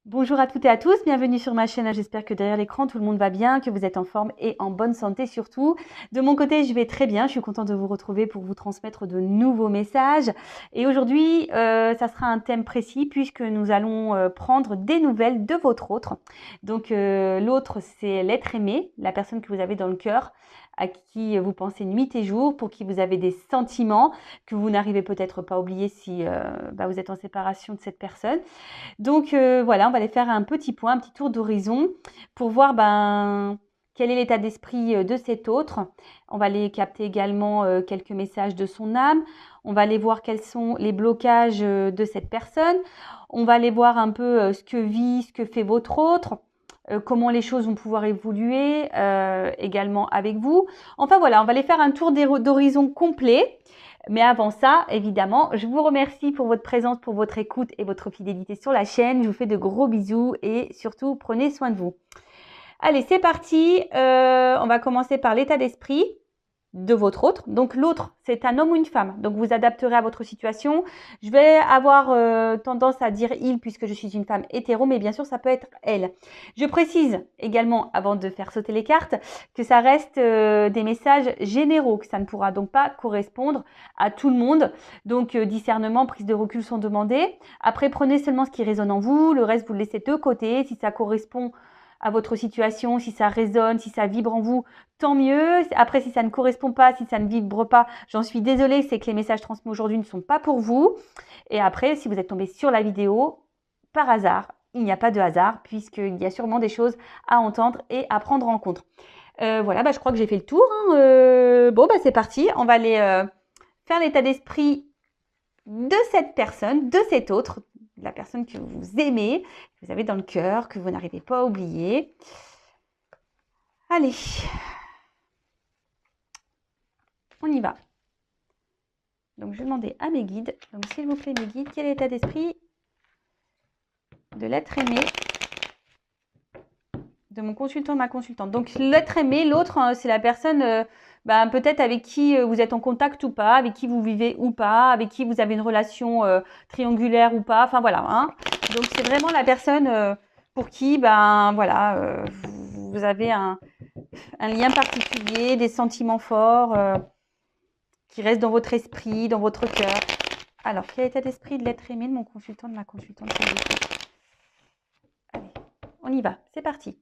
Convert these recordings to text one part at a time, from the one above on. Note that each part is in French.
Bonjour à toutes et à tous, bienvenue sur ma chaîne. J'espère que derrière l'écran, tout le monde va bien, que vous êtes en forme et en bonne santé surtout. De mon côté, je vais très bien. Je suis contente de vous retrouver pour vous transmettre de nouveaux messages. Et aujourd'hui, ça sera un thème précis puisque nous allons prendre des nouvelles de votre autre. Donc, l'autre, c'est l'être aimé, la personne que vous avez dans le cœur, à qui vous pensez nuit et jour, pour qui vous avez des sentiments que vous n'arrivez peut-être pas à oublier si vous êtes en séparation de cette personne. Donc voilà, on va aller faire un petit point, un petit tour d'horizon pour voir quel est l'état d'esprit de cet autre. On va aller capter également quelques messages de son âme. On va aller voir quels sont les blocages de cette personne. On va aller voir un peu ce que vit, ce que fait votre autre. Comment les choses vont pouvoir évoluer également avec vous. Enfin voilà, on va aller faire un tour d'horizon complet. Mais avant ça, évidemment, je vous remercie pour votre présence, pour votre écoute et votre fidélité sur la chaîne. Je vous fais de gros bisous et surtout, prenez soin de vous. Allez, c'est parti. On va commencer par l'état d'esprit de votre autre. Donc l'autre, c'est un homme ou une femme. Donc vous adapterez à votre situation. Je vais avoir tendance à dire il puisque je suis une femme hétéro, mais bien sûr ça peut être elle. Je précise également, avant de faire sauter les cartes, que ça reste des messages généraux, que ça ne pourra donc pas correspondre à tout le monde. Donc discernement, prise de recul sont demandés. Après, prenez seulement ce qui résonne en vous, le reste vous le laissez de côté. Si ça correspond à votre situation, si ça résonne, si ça vibre en vous, tant mieux. Après, si ça ne correspond pas, si ça ne vibre pas, j'en suis désolée, c'est que les messages transmis aujourd'hui ne sont pas pour vous. Et après, si vous êtes tombé sur la vidéo, par hasard, il n'y a pas de hasard, puisqu'il y a sûrement des choses à entendre et à prendre en compte. Voilà, je crois que j'ai fait le tour. C'est parti. On va aller faire l'état d'esprit de cette personne, de cet autre, la personne que vous aimez, que vous avez dans le cœur, que vous n'arrivez pas à oublier. Allez, on y va. Donc, je vais demander à mes guides, donc s'il vous plaît mes guides, quel est l'état d'esprit de l'être aimé de mon consultant, ma consultante. Donc, l'être aimé, l'autre, c'est la personne peut-être avec qui vous êtes en contact ou pas, avec qui vous vivez ou pas, avec qui vous avez une relation triangulaire ou pas. Enfin, voilà. Hein. Donc, c'est vraiment la personne pour qui, vous avez un lien particulier, des sentiments forts qui restent dans votre esprit, dans votre cœur. Alors, quel est l'état d'esprit de l'être aimé de mon consultant, de ma consultante? Allez, on y va. C'est parti.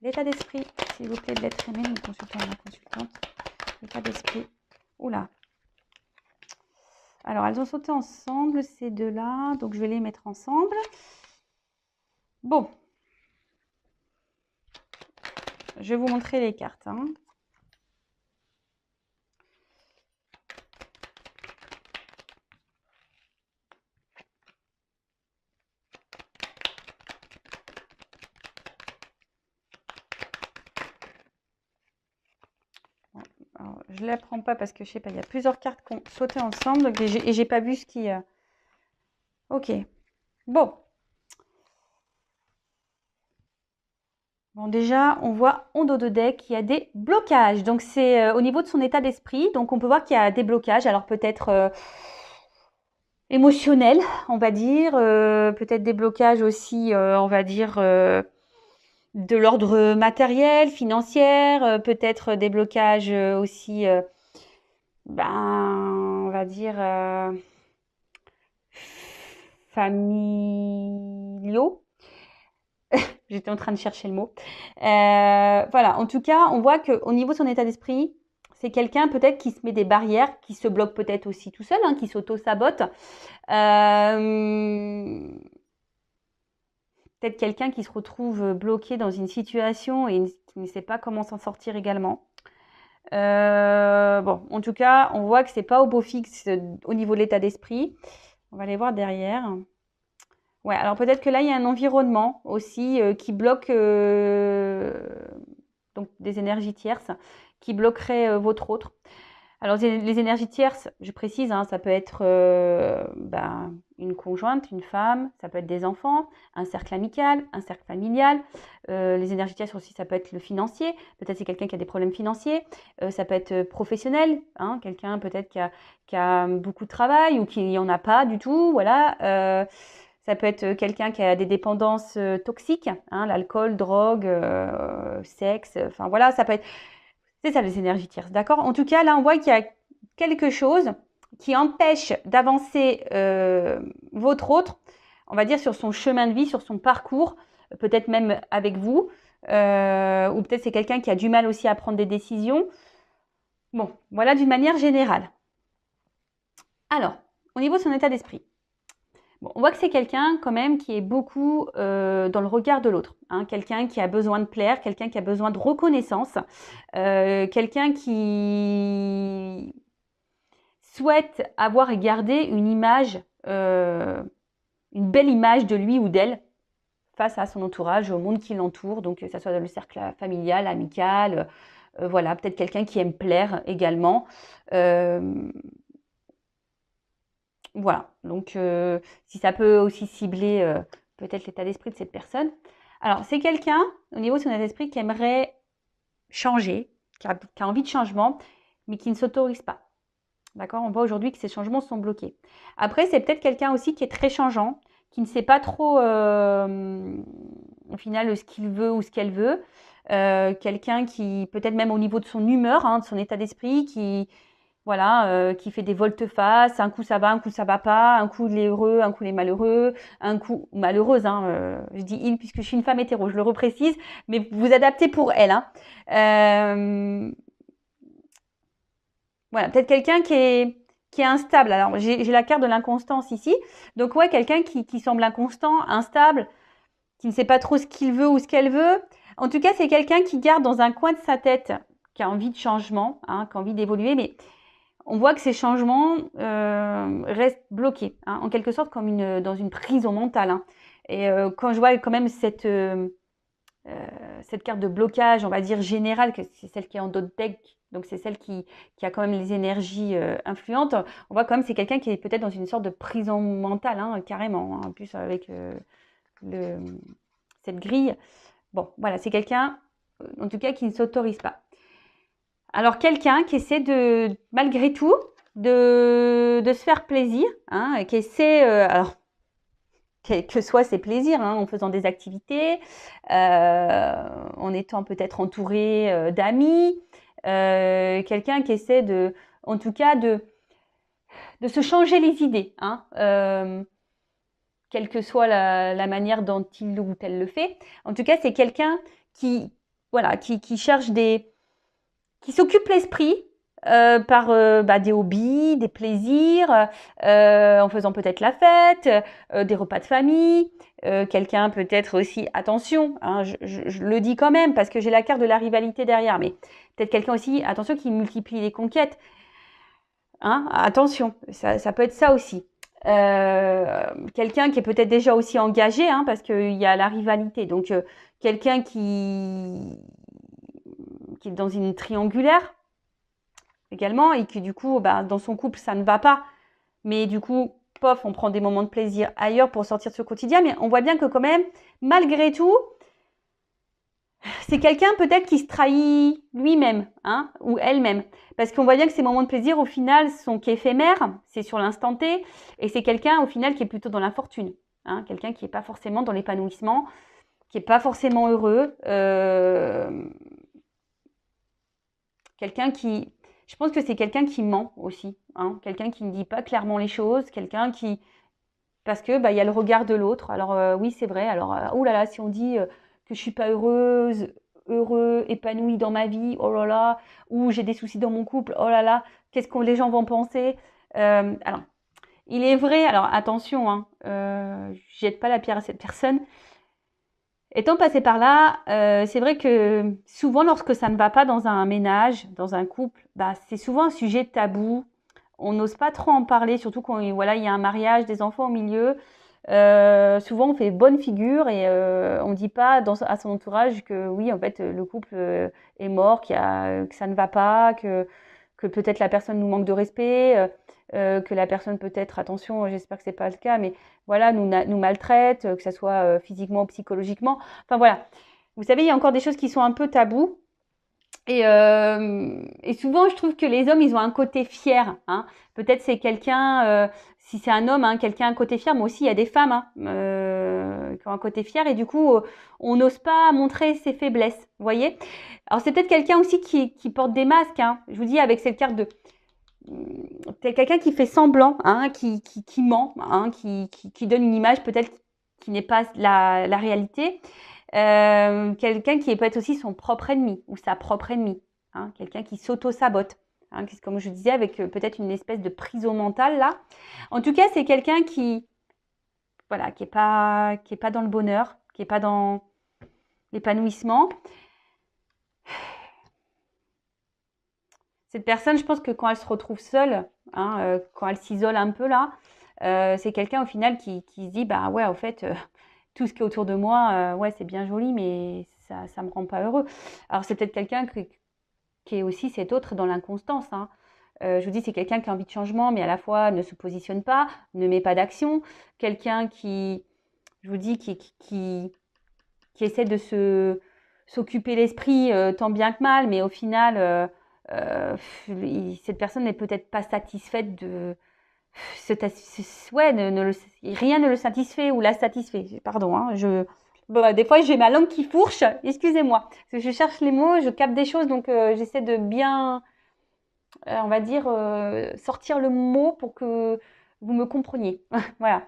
L'état d'esprit, s'il vous plaît, de l'être aimé, de mon consultant, de ma consultante. L'état d'esprit. Oula. Alors, elles ont sauté ensemble, ces deux-là. Donc, je vais les mettre ensemble. Bon. Je vais vous montrer les cartes. Hein. Alors, je ne la prends pas parce que je sais pas, il y a plusieurs cartes qui ont sauté ensemble donc, et j'ai pas vu ce qui. Ok. Bon. Bon, déjà, on voit en dos de deck qu'il y a des blocages. Donc, c'est au niveau de son état d'esprit. Donc, on peut voir qu'il y a des blocages. Alors, peut-être émotionnels, on va dire. Peut-être des blocages aussi, on va dire, de l'ordre matériel, financier. Peut-être des blocages aussi, on va dire, familiaux. J'étais en train de chercher le mot. Voilà, en tout cas, on voit qu'au niveau de son état d'esprit, c'est quelqu'un peut-être qui se met des barrières, qui se bloque peut-être aussi tout seul, hein, qui s'auto-sabote. Peut-être quelqu'un qui se retrouve bloqué dans une situation et qui ne sait pas comment s'en sortir également. En tout cas, on voit que c'est pas au beau fixe au niveau de l'état d'esprit. On va aller voir derrière. Ouais, alors peut-être que là, il y a un environnement aussi qui bloque donc des énergies tierces qui bloqueraient votre autre. Alors, les énergies tierces, je précise, hein, ça peut être une conjointe, une femme, ça peut être des enfants, un cercle amical, un cercle familial. Les énergies tierces aussi, ça peut être le financier. Peut-être c'est quelqu'un qui a des problèmes financiers. Ça peut être professionnel, hein, quelqu'un peut-être qui a beaucoup de travail ou qui n'y en a pas du tout. Voilà. Ça peut être quelqu'un qui a des dépendances toxiques, hein, l'alcool, drogue, sexe, enfin voilà, ça peut être... C'est ça les énergies tierces, d'accord? En tout cas, là, on voit qu'il y a quelque chose qui empêche d'avancer votre autre, on va dire, sur son chemin de vie, sur son parcours, peut-être même avec vous, ou peut-être c'est quelqu'un qui a du mal aussi à prendre des décisions. Bon, voilà d'une manière générale. Alors, au niveau de son état d'esprit, bon, on voit que c'est quelqu'un quand même qui est beaucoup dans le regard de l'autre, hein, quelqu'un qui a besoin de plaire, quelqu'un qui a besoin de reconnaissance, quelqu'un qui souhaite avoir et garder une image, une belle image de lui ou d'elle face à son entourage, au monde qui l'entoure, donc que ce soit dans le cercle familial, amical, voilà, peut-être quelqu'un qui aime plaire également. Voilà, donc si ça peut aussi cibler peut-être l'état d'esprit de cette personne. Alors, c'est quelqu'un, au niveau de son état d'esprit, qui aimerait changer, qui a envie de changement, mais qui ne s'autorise pas. D'accord? On voit aujourd'hui que ces changements sont bloqués. Après, c'est peut-être quelqu'un aussi qui est très changeant, qui ne sait pas trop, au final, ce qu'il veut ou ce qu'elle veut. Quelqu'un qui, peut-être même au niveau de son humeur, hein, de son état d'esprit, qui, voilà, qui fait des volte-face. Un coup ça va pas. Un coup il est heureux, un coup il est malheureux. Un coup malheureuse, hein, je dis il puisque je suis une femme hétéro, je le reprécise, mais vous adaptez pour elle, hein. Voilà, peut-être quelqu'un qui est instable. Alors, j'ai la carte de l'inconstance ici. Donc, ouais, quelqu'un qui semble inconstant, instable, qui ne sait pas trop ce qu'il veut ou ce qu'elle veut. En tout cas, c'est quelqu'un qui garde dans un coin de sa tête, qui a envie de changement, hein, qui a envie d'évoluer, mais on voit que ces changements restent bloqués, hein, en quelque sorte comme dans une prison mentale, hein. Et quand je vois quand même cette carte de blocage, on va dire générale, que c'est celle qui est en dos de deck, donc c'est celle qui a quand même les énergies influentes, on voit quand même c'est quelqu'un qui est peut-être dans une sorte de prison mentale, hein, carrément, hein, en plus avec cette grille. Bon, voilà, c'est quelqu'un, en tout cas, qui ne s'autorise pas. Alors, quelqu'un qui essaie de, malgré tout, de se faire plaisir, hein, qui essaie, alors, que soit ses plaisirs, hein, en faisant des activités, en étant peut-être entouré d'amis, quelqu'un qui essaie de, en tout cas, de se changer les idées, hein, quelle que soit la manière dont il ou elle le fait. En tout cas, c'est quelqu'un qui, voilà, qui cherche qui s'occupe l'esprit par des hobbies, des plaisirs, en faisant peut-être la fête, des repas de famille, quelqu'un peut-être aussi, attention, hein, je le dis quand même parce que j'ai la carte de la rivalité derrière, mais peut-être quelqu'un aussi, attention, qui multiplie les conquêtes, hein, attention, ça peut être ça aussi. Quelqu'un qui est peut-être déjà aussi engagé, hein, parce qu'il y a la rivalité, donc quelqu'un qui est dans une triangulaire également et qui du coup, dans son couple, ça ne va pas. Mais du coup, pof, on prend des moments de plaisir ailleurs pour sortir de ce quotidien. Mais on voit bien que quand même, malgré tout, c'est quelqu'un peut-être qui se trahit lui-même, hein, ou elle-même. Parce qu'on voit bien que ces moments de plaisir, au final, sont qu'éphémères, c'est sur l'instant T, et c'est quelqu'un, au final, qui est plutôt dans l'infortune. Hein, quelqu'un qui n'est pas forcément dans l'épanouissement, qui n'est pas forcément heureux. Quelqu'un qui... Je pense que c'est quelqu'un qui ment aussi, hein, quelqu'un qui ne dit pas clairement les choses, quelqu'un qui... Parce que il y a le regard de l'autre. Alors oui, c'est vrai. Alors, oh là là, si on dit que je suis pas heureuse, heureux, épanouie dans ma vie, oh là là, ou j'ai des soucis dans mon couple, oh là là, qu'est-ce que les gens vont penser? Alors, il est vrai, alors attention, hein, je jette pas la pierre à cette personne. Étant passé par là, c'est vrai que souvent lorsque ça ne va pas dans un ménage, dans un couple, c'est souvent un sujet tabou. On n'ose pas trop en parler, surtout quand voilà, il y a un mariage, des enfants au milieu. Souvent on fait bonne figure et on ne dit pas à son entourage que oui, en fait, le couple est mort, que ça ne va pas, que peut-être la personne nous manque de respect, que la personne peut-être, attention, j'espère que c'est pas le cas, mais voilà, nous maltraite, que ce soit physiquement ou psychologiquement. Enfin voilà, vous savez, il y a encore des choses qui sont un peu tabous. Et souvent, je trouve que les hommes, ils ont un côté fier, hein. Peut-être c'est quelqu'un, si c'est un homme, hein, quelqu'un à un côté fier, mais aussi il y a des femmes hein, qui ont un côté fier et du coup, on n'ose pas montrer ses faiblesses, vous voyez. Alors c'est peut-être quelqu'un aussi qui porte des masques, hein. Je vous dis avec cette carte de... C'est quelqu'un qui fait semblant, hein, qui ment, hein, qui donne une image peut-être qui n'est pas la réalité. Quelqu'un qui peut être aussi son propre ennemi ou sa propre ennemie, hein, quelqu'un qui s'auto-sabote, hein, comme je disais, avec peut-être une espèce de prison mentale là. En tout cas, c'est quelqu'un qui, voilà, qui est pas dans le bonheur, qui est pas dans l'épanouissement. Cette personne, je pense que quand elle se retrouve seule, hein, quand elle s'isole un peu là, c'est quelqu'un au final qui se dit, bah ouais, au fait, tout ce qui est autour de moi, ouais, c'est bien joli, mais ça me rend pas heureux. Alors c'est peut-être quelqu'un qui est aussi cet autre dans l'inconstance, hein. Je vous dis, c'est quelqu'un qui a envie de changement, mais à la fois ne se positionne pas, ne met pas d'action. Quelqu'un qui, je vous dis, qui essaie de s'occuper l'esprit tant bien que mal, mais au final, cette personne n'est peut-être pas satisfaite de... Ouais, rien ne le satisfait ou la satisfait. Pardon, hein, bon, des fois, j'ai ma langue qui fourche. Excusez-moi. Parce que je cherche les mots, je capte des choses, donc j'essaie de bien, on va dire, sortir le mot pour que vous me compreniez. Voilà.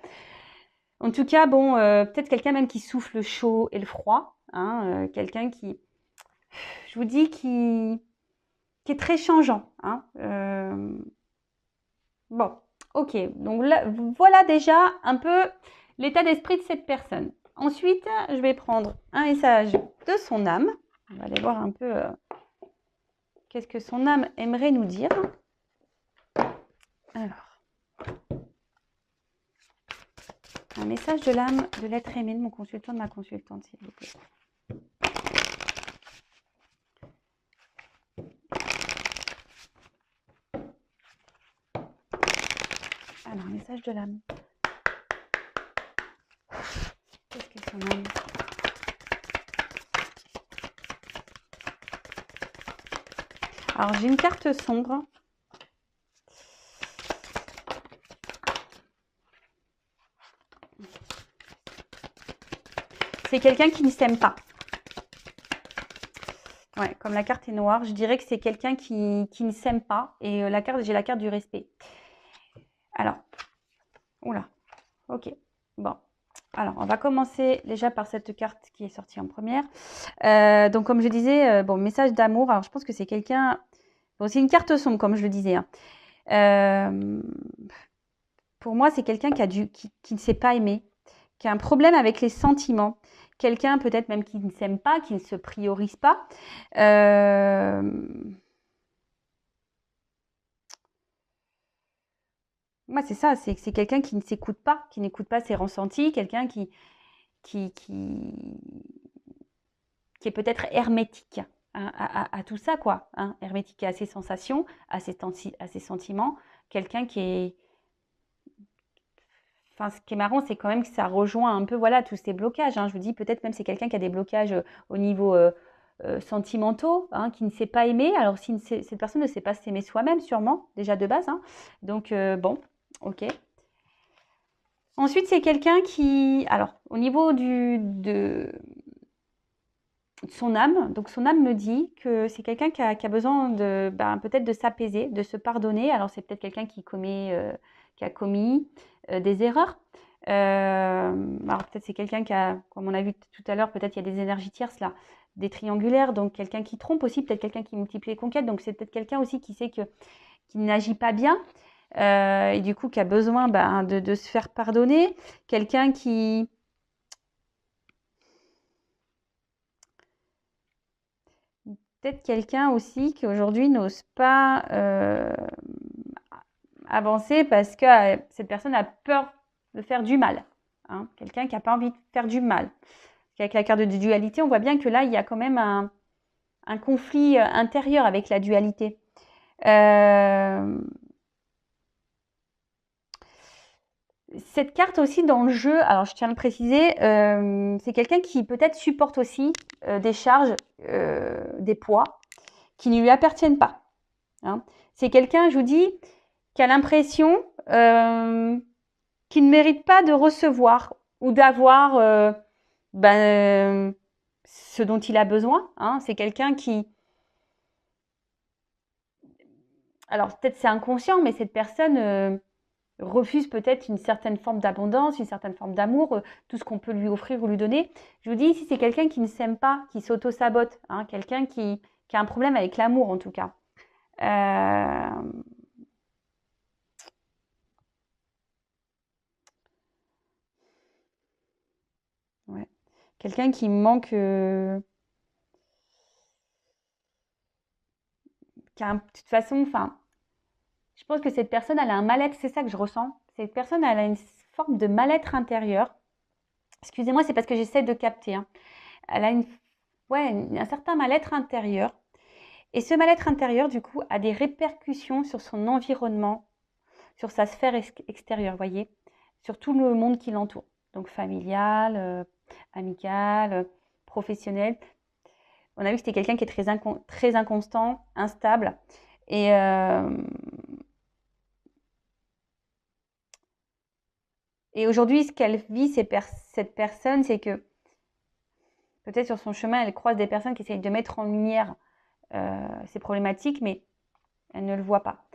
En tout cas, bon, peut-être quelqu'un même qui souffle le chaud et le froid. Hein, quelqu'un qui, je vous dis, qui est très changeant. Hein, bon, ok. Donc là, voilà déjà un peu l'état d'esprit de cette personne. Ensuite, je vais prendre un message de son âme. On va aller voir un peu qu'est-ce que son âme aimerait nous dire. Alors, un message de l'âme de l'être aimé de mon consultant, de ma consultante, s'il vous plaît. Alors, message de l'âme. Qu'est-ce que son âme? Alors, j'ai une carte sombre. C'est quelqu'un qui ne s'aime pas. Ouais, comme la carte est noire, je dirais que c'est quelqu'un qui ne s'aime pas. Et j'ai la carte du respect. Alors, oula, ok, bon. Alors, on va commencer déjà par cette carte qui est sortie en première. Donc, comme je disais, bon, message d'amour. Alors, je pense que c'est quelqu'un... Bon, c'est une carte sombre, comme je le disais. Hein. Pour moi, c'est quelqu'un qui ne sait pas aimer, qui a un problème avec les sentiments. Quelqu'un peut-être même qui ne s'aime pas, qui ne se priorise pas. Moi, c'est ça, c'est quelqu'un qui ne s'écoute pas, qui n'écoute pas ses ressentis, quelqu'un qui est peut-être hermétique à tout ça, quoi. Hein, hermétique à ses sensations, à ses sentiments. Quelqu'un qui est... Enfin, ce qui est marrant, c'est quand même que ça rejoint un peu, voilà, tous ces blocages. Hein. Je vous dis, peut-être même c'est quelqu'un qui a des blocages au niveau sentimentaux, hein, qui ne sait pas aimer. Alors, si cette personne ne sait pas s'aimer soi-même, sûrement, déjà de base. Hein. Donc, bon, ok. Ensuite, c'est quelqu'un qui... Alors, au niveau de son âme, donc son âme me dit que c'est quelqu'un qui a besoin de peut-être de s'apaiser, de se pardonner. Alors, c'est peut-être quelqu'un qui a commis des erreurs. Alors, peut-être c'est quelqu'un qui a, comme on a vu tout à l'heure, peut-être il y a des énergies tierces là, des triangulaires, donc quelqu'un qui trompe aussi, peut-être quelqu'un qui multiplie les conquêtes. Donc, c'est peut-être quelqu'un aussi qui sait qu'il n'agit pas bien. Et du coup qui a besoin de se faire pardonner, quelqu'un qui... Peut-être quelqu'un aussi qui aujourd'hui n'ose pas avancer parce que cette personne a peur de faire du mal. Hein. Quelqu'un qui n'a pas envie de faire du mal. Avec la carte de dualité, on voit bien que là, il y a quand même un conflit intérieur avec la dualité. Cette carte aussi dans le jeu, alors je tiens à le préciser, c'est quelqu'un qui peut-être supporte aussi des charges, des poids qui ne lui appartiennent pas. Hein. C'est quelqu'un, je vous dis, qui a l'impression qui ne mérite pas de recevoir ou d'avoir ce dont il a besoin. Hein. C'est quelqu'un qui... Alors, peut-être c'est inconscient, mais cette personne refuse peut-être une certaine forme d'abondance, une certaine forme d'amour, tout ce qu'on peut lui offrir ou lui donner. Je vous dis ici, c'est quelqu'un qui ne s'aime pas, qui s'auto-sabote, hein, quelqu'un qui a un problème avec l'amour en tout cas. Ouais. Quelqu'un qui manque, de toute façon, enfin, je pense que cette personne, elle a un mal-être, c'est ça que je ressens. Cette personne, elle a une forme de mal-être intérieur. Excusez-moi, c'est parce que j'essaie de capter. Hein. Elle a un certain mal-être intérieur. Et ce mal-être intérieur, du coup, a des répercussions sur son environnement, sur sa sphère extérieure, voyez, sur tout le monde qui l'entoure. Donc familial, amical, professionnel. On a vu que c'était quelqu'un qui est très inconstant, instable. Et aujourd'hui, ce qu'elle vit, cette personne, c'est que peut-être sur son chemin, elle croise des personnes qui essayent de mettre en lumière ces problématiques, mais elle ne le voit pas.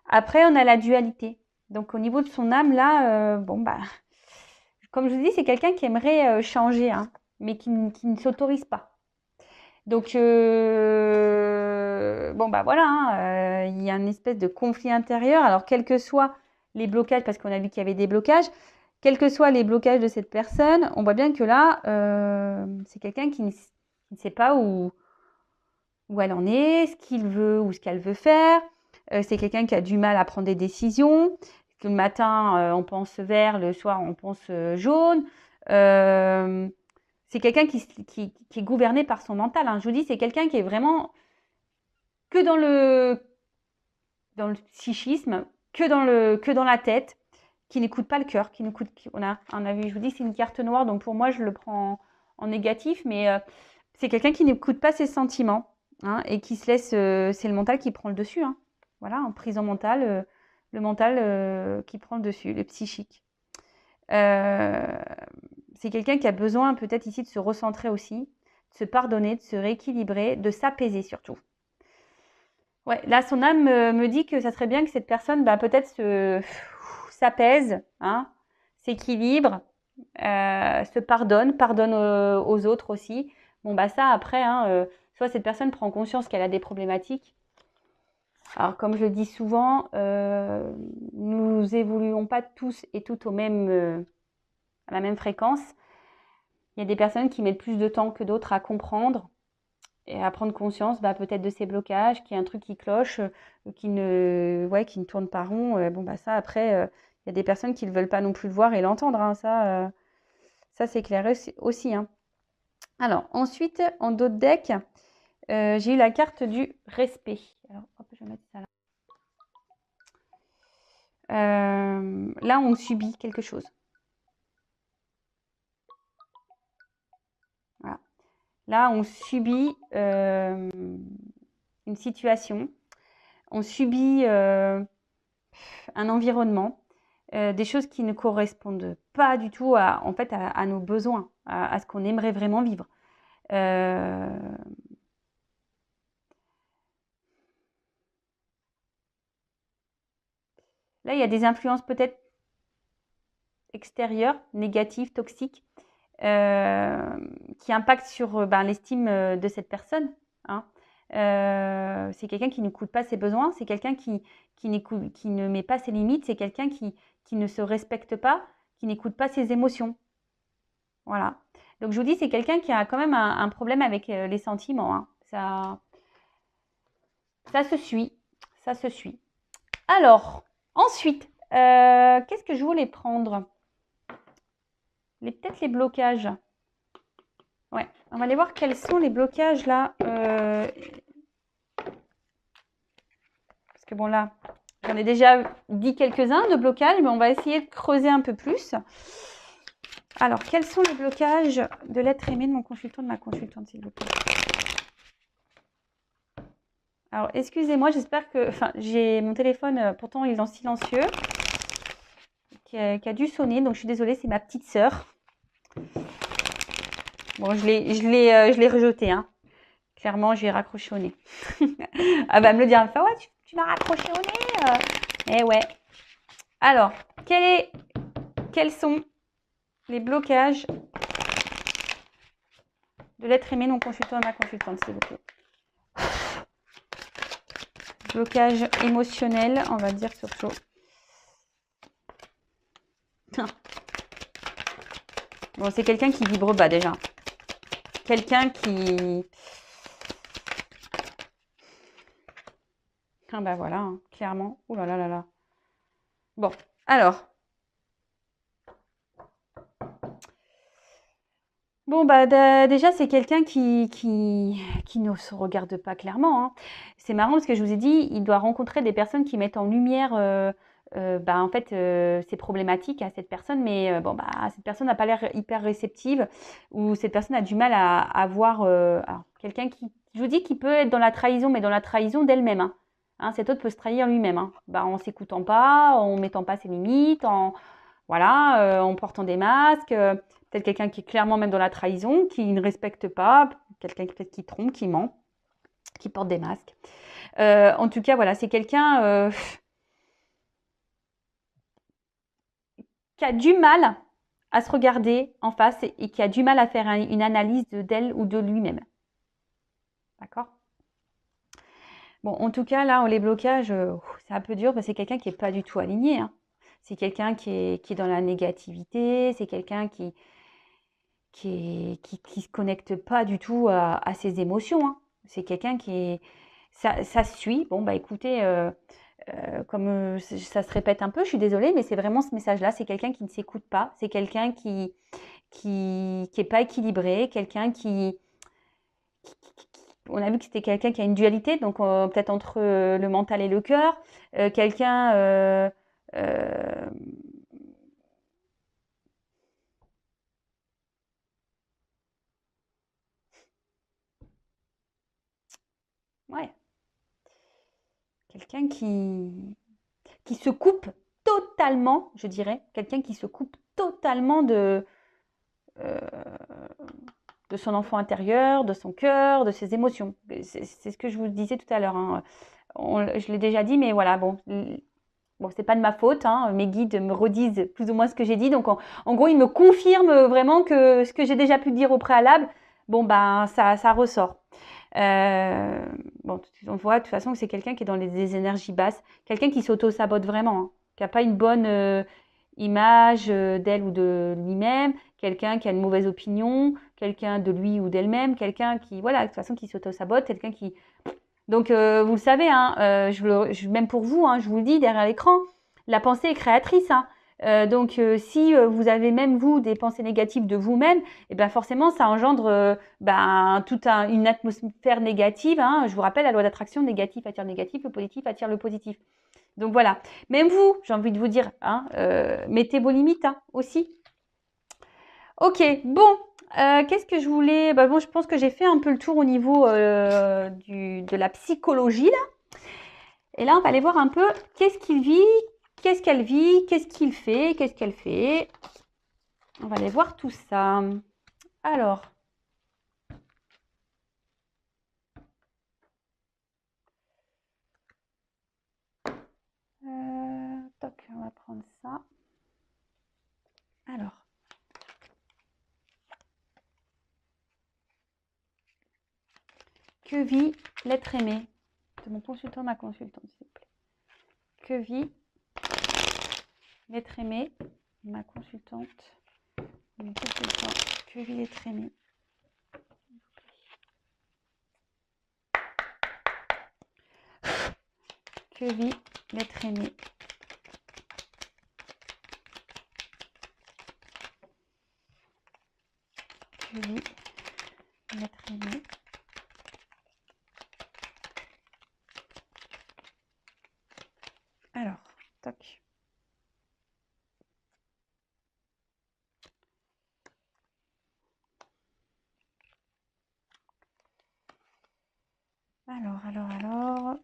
Après, on a la dualité. Donc, au niveau de son âme, là, comme je vous dis, c'est quelqu'un qui aimerait changer, hein, mais qui ne s'autorise pas. Donc, voilà, hein, il y a une espèce de conflit intérieur. Alors, quels que soient les blocages, parce qu'on a vu qu'il y avait des blocages, quels que soient les blocages de cette personne, on voit bien que là, c'est quelqu'un qui ne sait pas où elle en est, ce qu'il veut ou ce qu'elle veut faire. C'est quelqu'un qui a du mal à prendre des décisions. Le matin, on pense vert, le soir, on pense jaune. C'est quelqu'un qui est gouverné par son mental. Hein. Je vous dis, c'est quelqu'un qui est vraiment que dans le psychisme, que dans la tête, qui n'écoute pas le cœur, on a vu, je vous dis, c'est une carte noire, donc pour moi, je le prends en négatif, mais c'est quelqu'un qui n'écoute pas ses sentiments, hein, et qui se laisse, c'est le mental qui prend le dessus, hein. Voilà, en prison mentale, le mental qui prend le dessus, le psychique. C'est quelqu'un qui a besoin peut-être ici de se recentrer aussi, de se pardonner, de se rééquilibrer, de s'apaiser surtout. Ouais, là, son âme me dit que ça serait bien que cette personne, peut-être s'apaise, hein, s'équilibre, se pardonne aux autres aussi. Bon, ça, après, hein, soit cette personne prend conscience qu'elle a des problématiques. Alors, comme je le dis souvent, nous évoluons pas tous et toutes à la même fréquence. Il y a des personnes qui mettent plus de temps que d'autres à comprendre et à prendre conscience peut-être de ces blocages, qu'il y a un truc qui cloche, qui ne tourne pas rond. Ça, après, il y a des personnes qui ne veulent pas non plus le voir et l'entendre. Hein, ça c'est clair aussi. Hein. Alors, ensuite, en dos de deck, j'ai eu la carte du respect. Alors, hop, je vais mettre ça là. Là, on subit quelque chose. Voilà. Là, on subit une situation. On subit un environnement, des choses qui ne correspondent pas du tout à nos besoins, à ce qu'on aimerait vraiment vivre. Là, il y a des influences peut-être extérieures, négatives, toxiques, qui impactent sur l'estime de cette personne. Hein. C'est quelqu'un qui n'écoute pas ses besoins, c'est quelqu'un qui ne met pas ses limites, c'est quelqu'un qui ne se respecte pas, qui n'écoute pas ses émotions. Voilà. Donc je vous dis, c'est quelqu'un qui a quand même un problème avec les sentiments. Hein. Ça se suit. Ça se suit. Alors, ensuite, qu'est-ce que je voulais prendre? Peut-être les blocages. Ouais, on va aller voir quels sont les blocages là. Parce que bon là, j'en ai déjà dit quelques-uns de blocages, mais on va essayer de creuser un peu plus. Alors, quels sont les blocages de l'être aimé de mon consultant, de ma consultante, s'il vous plaît? Alors, excusez-moi, j'espère que... j'ai mon téléphone, pourtant il est en silencieux. qui a dû sonner. Donc, je suis désolée, c'est ma petite sœur. Bon, je l'ai rejeté, hein. Clairement, je lui ai raccroché au nez. Elle va me le dire. Elle me fait, ouais, tu m'as raccroché au nez. Eh ouais. Alors, quels sont les blocages de l'être aimé non consultant et ma consultante, s'il vous plaît? Blocage émotionnel, on va dire surtout. Bon, c'est quelqu'un qui vibre bas déjà. Quelqu'un qui... Ah bah voilà, hein, clairement. Ouh là là là là. Bon, alors. Bon, bah déjà, c'est quelqu'un qui ne se regarde pas clairement, hein. C'est marrant parce que je vous ai dit, il doit rencontrer des personnes qui mettent en lumière, bah, en fait, ses problématiques à cette personne, mais bon, bah, cette personne n'a pas l'air hyper réceptive ou cette personne a du mal à voir alors, quelqu'un qui, je vous dis, qui peut être dans la trahison, mais dans la trahison d'elle-même, hein. Hein, cet autre peut se trahir lui-même, hein. Bah, en s'écoutant pas, en mettant pas ses limites, voilà, en portant des masques. Peut-être quelqu'un qui est clairement même dans la trahison, qui ne respecte pas, quelqu'un peut-être qui trompe, qui ment, qui porte des masques. En tout cas, voilà, c'est quelqu'un qui a du mal à se regarder en face et qui a du mal à faire une analyse d'elle ou de lui-même. D'accord? Bon, en tout cas, là, les blocages, c'est un peu dur parce que c'est quelqu'un qui n'est pas du tout aligné, hein. C'est quelqu'un qui est dans la négativité, c'est quelqu'un qui se connecte pas du tout à ses émotions, hein. C'est quelqu'un qui est... Ça suit. Bon, bah écoutez, comme ça se répète un peu, je suis désolée, mais c'est vraiment ce message-là. C'est quelqu'un qui ne s'écoute pas. C'est quelqu'un qui est pas équilibré. Quelqu'un on a vu que c'était quelqu'un qui a une dualité, donc peut-être entre le mental et le cœur. Quelqu'un... ouais, quelqu'un qui se coupe totalement, je dirais, quelqu'un qui se coupe totalement euh, de son enfant intérieur, de son cœur, de ses émotions. C'est ce que je vous disais tout à l'heure, hein. Je l'ai déjà dit, mais voilà, bon, c'est pas de ma faute, hein. Mes guides me redisent plus ou moins ce que j'ai dit. Donc, en gros, ils me confirment vraiment que ce que j'ai déjà pu dire au préalable, bon, ben, ça ressort. Bon, on voit de toute façon que c'est quelqu'un qui est dans des énergies basses, quelqu'un qui s'auto-sabote vraiment, hein, qui n'a pas une bonne image d'elle ou de lui-même, quelqu'un qui a une mauvaise opinion, quelqu'un de lui ou d'elle-même, quelqu'un qui, voilà, de toute façon, qui s'auto-sabote, quelqu'un qui... Donc, vous le savez, hein, même pour vous, hein, je vous le dis derrière l'écran, la pensée est créatrice, hein. Donc, si vous avez même vous des pensées négatives de vous-même, et ben forcément, ça engendre toute une atmosphère négative, hein. Je vous rappelle la loi d'attraction, négatif attire négatif, le positif attire le positif. Donc voilà. Même vous, j'ai envie de vous dire, hein, mettez vos limites, hein, aussi. Ok, bon. Qu'est-ce que je voulais... Bah bon, je pense que j'ai fait un peu le tour au niveau de la psychologie, là. Et là, on va aller voir un peu qu'est-ce qu'il vit, qu'est-ce qu'elle vit, qu'est-ce qu'il fait, qu'est-ce qu'elle fait. On va aller voir tout ça. Alors. Toc, on va prendre ça. Alors. Que vit l'être aimé de mon consultant, ma consultante, s'il vous plaît. Que vit l'être aimé, ma consultante, mon consultant. Que vit l'être aimé? Que vit l'être aimé? Que vit l'être aimé? Alors, toc. Alors,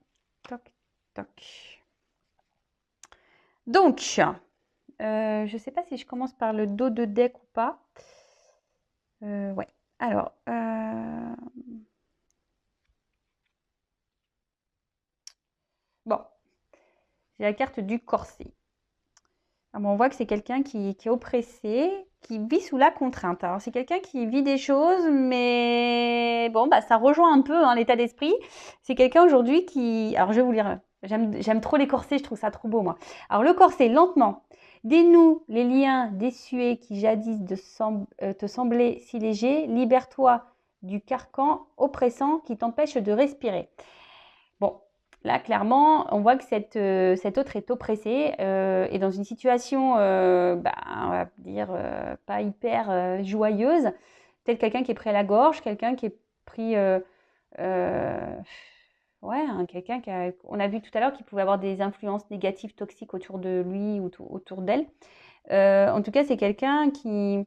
toc, toc. Donc, Je ne sais pas si je commence par le dos de deck ou pas. Ouais. Alors, bon, j'ai la carte du corset. Ah bon, on voit que c'est quelqu'un qui est oppressé, qui vit sous la contrainte. Alors, c'est quelqu'un qui vit des choses, mais bon, bah, ça rejoint un peu hein, l'état d'esprit. C'est quelqu'un aujourd'hui qui... Alors, je vais vous lire. J'aime trop les corsets, je trouve ça trop beau, moi. Alors, le corset, lentement, dénoue les liens désuets qui jadis te semblaient si légers. Libère-toi du carcan oppressant qui t'empêche de respirer. Bon, là, clairement, on voit que cet autre est oppressé et dans une situation, bah, on va dire, pas hyper joyeuse, tel quelqu'un qui est pris à la gorge, quelqu'un qui est pris, euh, ouais, hein, quelqu'un on a vu tout à l'heure qu'il pouvait avoir des influences négatives, toxiques autour de lui ou autour d'elle. En tout cas, c'est quelqu'un qui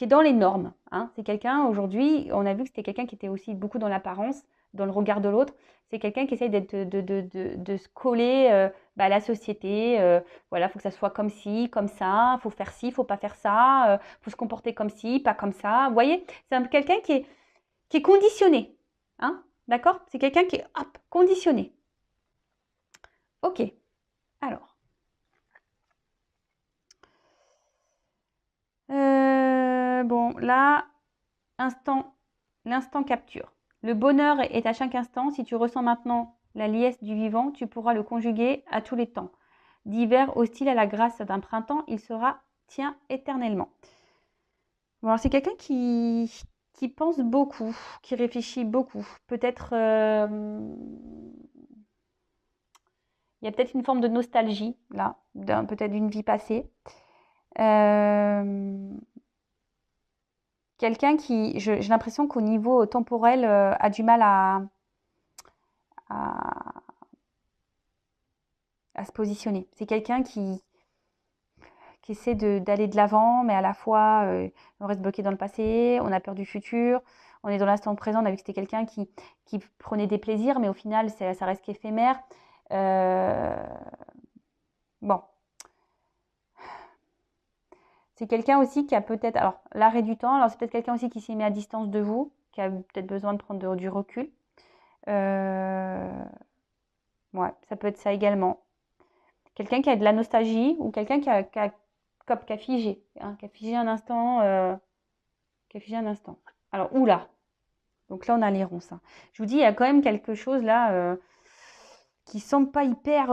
est dans les normes. Hein. C'est quelqu'un, aujourd'hui, on a vu que c'était quelqu'un qui était aussi beaucoup dans l'apparence, dans le regard de l'autre. C'est quelqu'un qui essaye de se coller à la société. Voilà, il faut que ça soit comme ci, comme ça, il faut faire ci, il ne faut pas faire ça, il faut se comporter comme ci, pas comme ça. Vous voyez, c'est quelqu'un qui est conditionné. Hein. D'accord. C'est quelqu'un qui est hop, conditionné. Ok, alors. Bon, là, l'instant capture. Le bonheur est à chaque instant. Si tu ressens maintenant la liesse du vivant, tu pourras le conjuguer à tous les temps. D'hiver hostile à la grâce d'un printemps, il sera tien éternellement. Bon, alors c'est quelqu'un qui pense beaucoup, qui réfléchit beaucoup. Peut-être, il y a peut-être une forme de nostalgie, là, peut-être d'une vie passée. Quelqu'un qui, j'ai l'impression qu'au niveau temporel, a du mal à, à se positionner. C'est quelqu'un qui essaie d'aller de l'avant, mais à la fois, on reste bloqué dans le passé, on a peur du futur, on est dans l'instant présent. On a vu que c'était quelqu'un qui prenait des plaisirs, mais au final, ça reste qu'éphémère. Bon. C'est quelqu'un aussi qui a peut-être, alors l'arrêt du temps, alors c'est peut-être quelqu'un aussi qui s'est mis à distance de vous, qui a peut-être besoin de prendre du recul. Ouais, ça peut être ça également. Quelqu'un qui a de la nostalgie ou quelqu'un qui a figé, hein, qui a figé un instant, qui a figé un instant. Alors, oula, donc là on a les ronces. Hein. Je vous dis, il y a quand même quelque chose là qui semble pas hyper.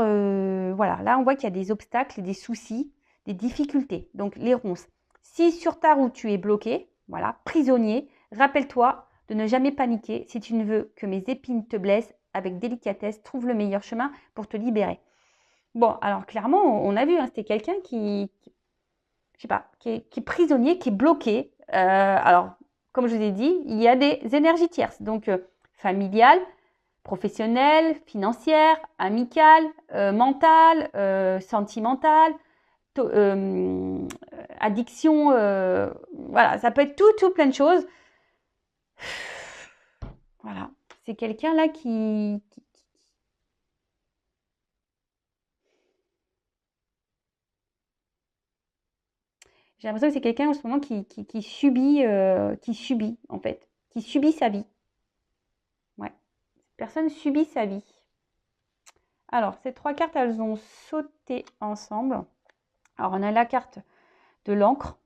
Voilà, là on voit qu'il y a des obstacles, des soucis, des difficultés. Donc les ronces. Si sur ta route tu es bloqué, voilà, prisonnier, rappelle-toi de ne jamais paniquer. Si tu ne veux que mes épines te blessent, avec délicatesse, trouve le meilleur chemin pour te libérer. Bon, alors clairement, on a vu, hein, c'était quelqu'un je sais pas, qui est prisonnier, qui est bloqué. Alors, comme je vous ai dit, il y a des énergies tierces, donc familiales, professionnelles, financières, amicales, mentales, sentimentales, addiction, voilà, ça peut être tout plein de choses. Voilà, c'est quelqu'un là j'ai l'impression que c'est quelqu'un en ce moment qui subit en fait, qui subit sa vie. Ouais, personne subit sa vie. Alors, ces trois cartes, elles ont sauté ensemble. Alors, on a la carte de l'encre.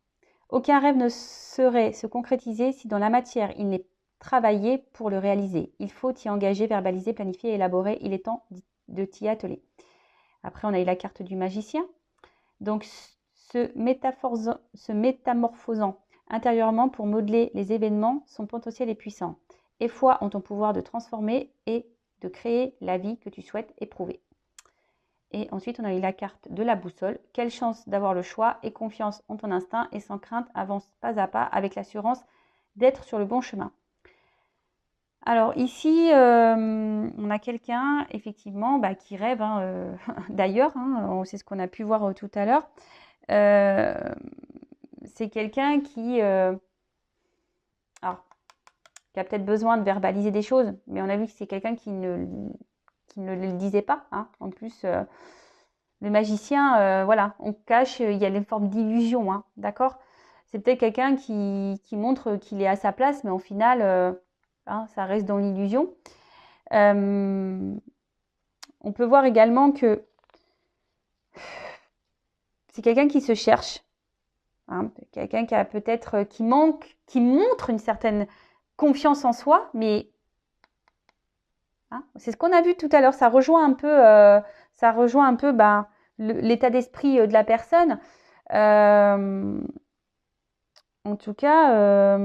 Aucun rêve ne saurait se concrétiser si dans la matière, il n'est travaillé pour le réaliser. Il faut y engager, verbaliser, planifier, élaborer. Il est temps de t'y atteler. Après, on a eu la carte du magicien. Donc, se métamorphosant intérieurement pour modeler les événements, son potentiel est puissant. Et foi en ton pouvoir de transformer et de créer la vie que tu souhaites éprouver. Et ensuite, on a eu la carte de la boussole. Quelle chance d'avoir le choix et confiance en ton instinct et sans crainte, avance pas à pas avec l'assurance d'être sur le bon chemin. Alors ici, on a quelqu'un effectivement qui rêve, hein, d'ailleurs, hein, c'est ce qu'on a pu voir tout à l'heure. C'est quelqu'un qui a peut-être besoin de verbaliser des choses, mais on a vu que c'est quelqu'un qui qu'il ne le disait pas, hein. En plus, le magicien, voilà, on cache, il y a une forme d'illusion, hein, d'accord? C'est peut-être quelqu'un qui montre qu'il est à sa place, mais au final, hein, ça reste dans l'illusion. On peut voir également que c'est quelqu'un qui se cherche, hein, quelqu'un qui a peut-être qui montre une certaine confiance en soi, mais hein, c'est ce qu'on a vu tout à l'heure. Ça rejoint un peu ben, l'état d'esprit de la personne. En tout cas,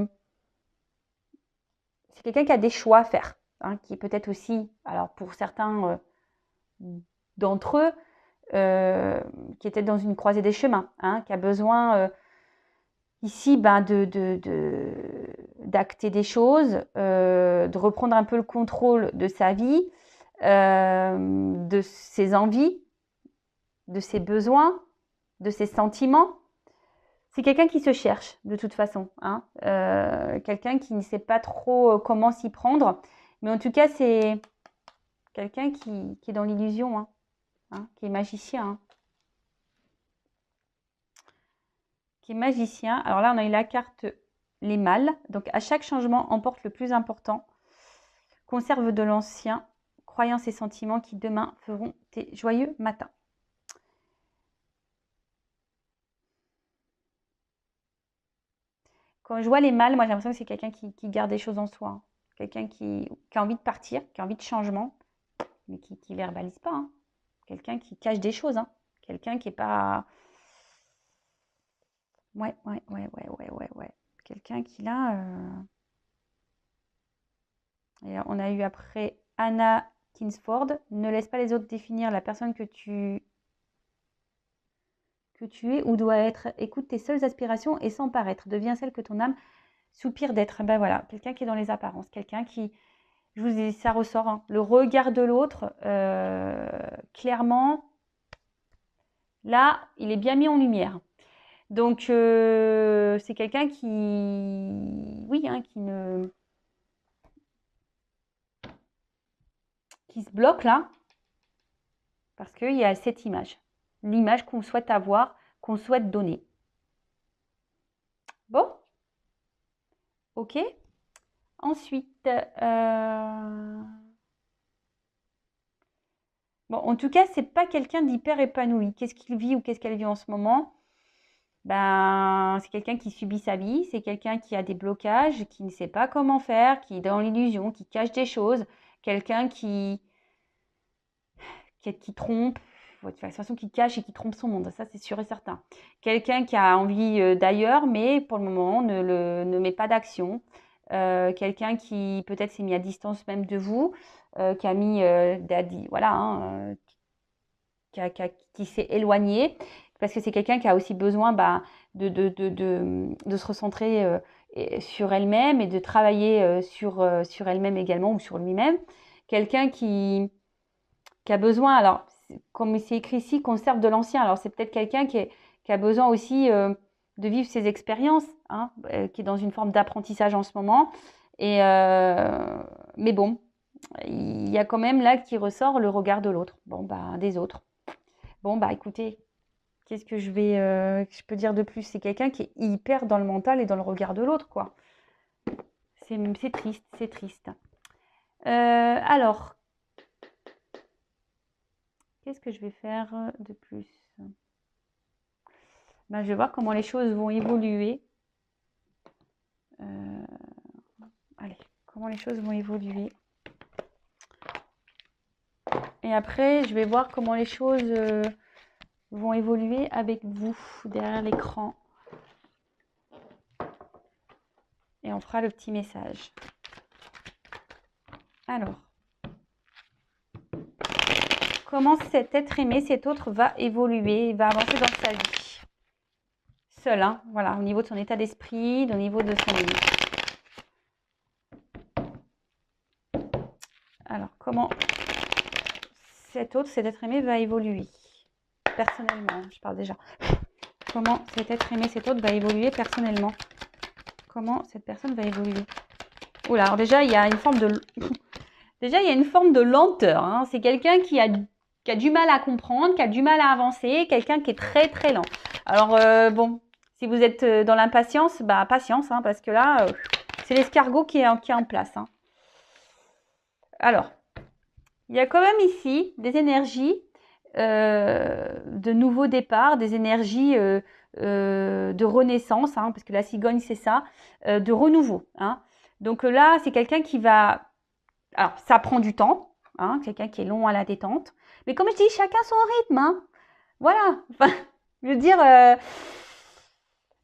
c'est quelqu'un qui a des choix à faire, hein, qui est peut-être aussi, alors pour certains d'entre eux, qui était dans une croisée des chemins, hein, qui a besoin ici ben, d'acter des choses, de reprendre un peu le contrôle de sa vie, de ses envies, de ses besoins, de ses sentiments. C'est quelqu'un qui se cherche de toute façon, hein, quelqu'un qui ne sait pas trop comment s'y prendre, mais en tout cas c'est quelqu'un qui est dans l'illusion, hein, qui est magicien, hein. Qui est magicien. Alors là, on a eu la carte les mâles. Donc, à chaque changement, emporte le plus important. Conserve de l'ancien. Croyances et sentiments qui demain feront tes joyeux matins. Quand je vois les mâles, moi j'ai l'impression que c'est quelqu'un qui garde des choses en soi, hein. Quelqu'un qui a envie de partir, qui a envie de changement, mais qui ne verbalise pas, hein. Quelqu'un qui cache des choses, hein. Quelqu'un qui n'est pas... Ouais. Quelqu'un qui là... Et on a eu après Anna Kingsford. Ne laisse pas les autres définir la personne que tu es ou dois être. Écoute tes seules aspirations et sans paraître. Deviens celle que ton âme soupire d'être. Ben voilà, quelqu'un qui est dans les apparences. Quelqu'un qui, je vous dis, ça ressort, hein. Le regard de l'autre, clairement, là, il est bien mis en lumière. Donc, c'est quelqu'un qui, oui, hein, qui se bloque là, parce qu'il y a cette image. L'image qu'on souhaite avoir, qu'on souhaite donner. Bon, ok. Ensuite, bon, en tout cas, c'est pas quelqu'un d'hyper épanoui. Qu'est-ce qu'il vit ou qu'est-ce qu'elle vit en ce moment? Ben, c'est quelqu'un qui subit sa vie, c'est quelqu'un qui a des blocages, qui ne sait pas comment faire, qui est dans l'illusion, qui cache des choses, quelqu'un qui trompe, de toute façon qui cache et qui trompe son monde, ça c'est sûr et certain. Quelqu'un qui a envie d'ailleurs, mais pour le moment ne met pas d'action. Quelqu'un qui peut-être s'est mis à distance même de vous, qui a mis, voilà, hein, qui s'est éloigné, parce que c'est quelqu'un qui a aussi besoin de se recentrer sur elle-même et de travailler sur elle-même également ou sur lui-même. Quelqu'un qui a besoin, alors comme c'est écrit ici, conserve de l'ancien. Alors c'est peut-être quelqu'un qui a besoin aussi de vivre ses expériences, hein, qui est dans une forme d'apprentissage en ce moment. Et mais bon, il y a quand même là qui ressort le regard de l'autre, des autres. Bon bah écoutez, qu'est-ce que je peux dire de plus? C'est quelqu'un qui est hyper dans le mental et dans le regard de l'autre, quoi. C'est triste, c'est triste. Alors, qu'est-ce que je vais faire de plus? Ben, je vais voir comment les choses vont évoluer. Allez, comment les choses vont évoluer. Et après, je vais voir comment les choses vont évoluer avec vous derrière l'écran. Et on fera le petit message. Alors, comment cet être aimé, cet autre va évoluer, va avancer dans sa vie. Seul, hein, voilà, au niveau de son état d'esprit, au niveau de son... Alors, comment cet être aimé va évoluer personnellement, je parle déjà. Comment cet être aimé, cet autre va évoluer personnellement. Comment cette personne va évoluer. Oula, alors déjà, il y a une forme Déjà, il y a une forme de lenteur, hein. C'est quelqu'un qui a du mal à comprendre, qui a du mal à avancer, quelqu'un qui est très très lent. Alors bon, si vous êtes dans l'impatience, bah patience, hein, parce que là, c'est l'escargot qui est en place, hein. Alors, il y a quand même ici des énergies de nouveau départ, des énergies de renaissance, hein, parce que la cigogne, c'est ça, de renouveau, hein. Donc là, c'est quelqu'un qui va... Alors, ça prend du temps, hein, quelqu'un qui est long à la détente. Mais comme je dis, chacun son rythme, hein. Voilà. Enfin, je veux dire,